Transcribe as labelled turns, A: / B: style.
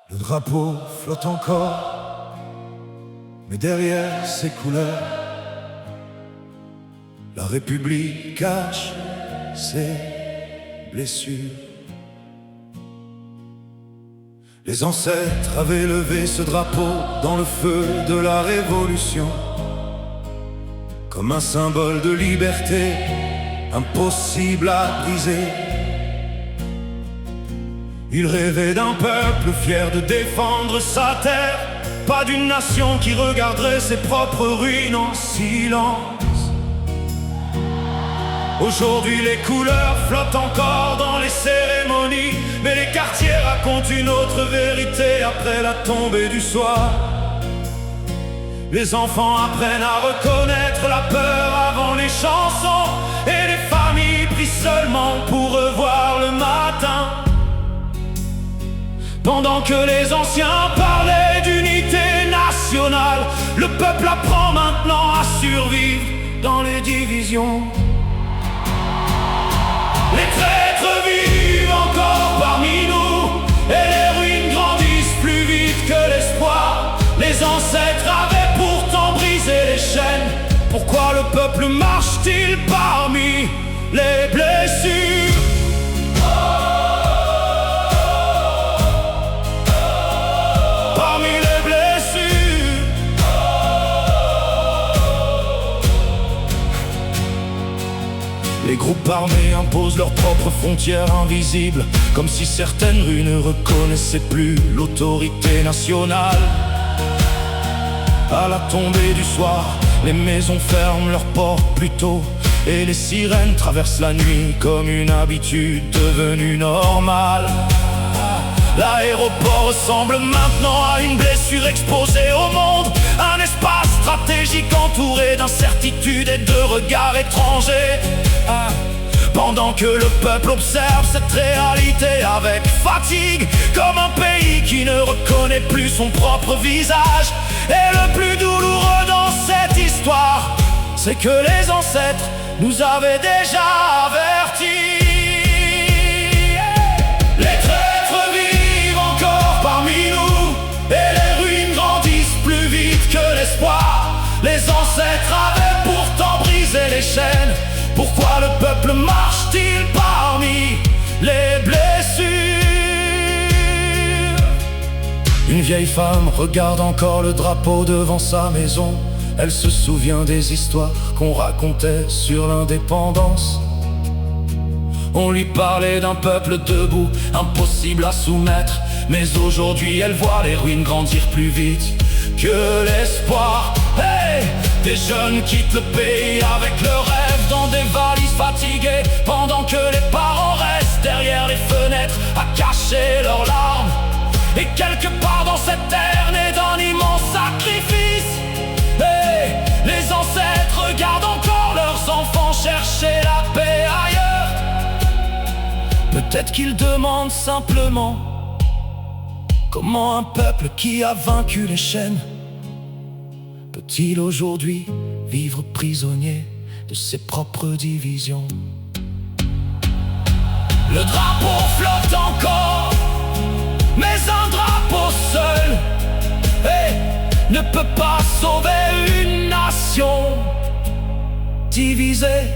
A: Le drapeau flotte encore, mais derrière ses couleurs, la République cache ses blessures. Les ancêtres avaient levé ce drapeau dans le feu de la Révolution, comme un symbole de liberté impossible à briser. Ils rêvaient d'un peuple fier de défendre sa terre, pas d'une nation qui regarderait ses propres ruines en silence. Aujourd'hui les couleurs flottent encore dans les cérémonies, mais les quartiers racontent une autre vérité après la tombée du soir. Les enfants apprennent à reconnaître la peur avant les chansons, et les familles prient seulement pour revoir le matin. Pendant que les anciens parlaient d'unité nationale, le peuple apprend maintenant à survivre dans les divisions. Les traîtres vivent encore parmi nous, et les ruines grandissent plus vite que l'espoir. Les ancêtres avaient pourtant brisé les chaînes. Pourquoi le peuple marche-t-il parmi les blessures? Parmi les blessures. Les groupes armés imposent leurs propres frontières invisibles, comme si certaines rues ne reconnaissaient plus l'autorité nationale. À la tombée du soir, les maisons ferment leurs portes plus tôt, et les sirènes traversent la nuit comme une habitude devenue normale. L'aéroport ressemble maintenant à une blessure exposée au monde, un espace stratégique entouré d'incertitudes et de regards étrangers. Pendant que le peuple observe cette réalité avec fatigue, comme un pays qui ne reconnaît plus son propre visage. Et le plus douloureux dans cette histoire, c'est que les ancêtres nous avaient déjà avertis. Les traîtres vivent encore parmi nous, et les ruines grandissent plus vite que l'espoir. Les ancêtres avaient pourtant brisé les chaînes. Pourquoi le peuple marche-t-il parmi les blessures? Une vieille femme regarde encore le drapeau devant sa maison. Elle se souvient des histoires qu'on racontait sur l'indépendance. On lui parlait d'un peuple debout, impossible à soumettre. Mais aujourd'hui elle voit les ruines grandir plus vite que l'espoir. Hey! Des jeunes quittent le pays avec leurs rêves dans des valises fatiguées, pendant que les parents restent derrière les fenêtres à cacher leurs larmes. Et quelque part dans cette terre naît d'un immense sacrifice. Hey, les ancêtres regardent encore leurs enfants chercher la paix ailleurs. Peut-être qu'ils demandent simplement comment un peuple qui a vaincu les chaînes peut-il aujourd'hui vivre prisonnier de ses propres divisions? Le drapeau flotte encore, mais un drapeau seul, hey, ne peut pas sauver une nation divisée.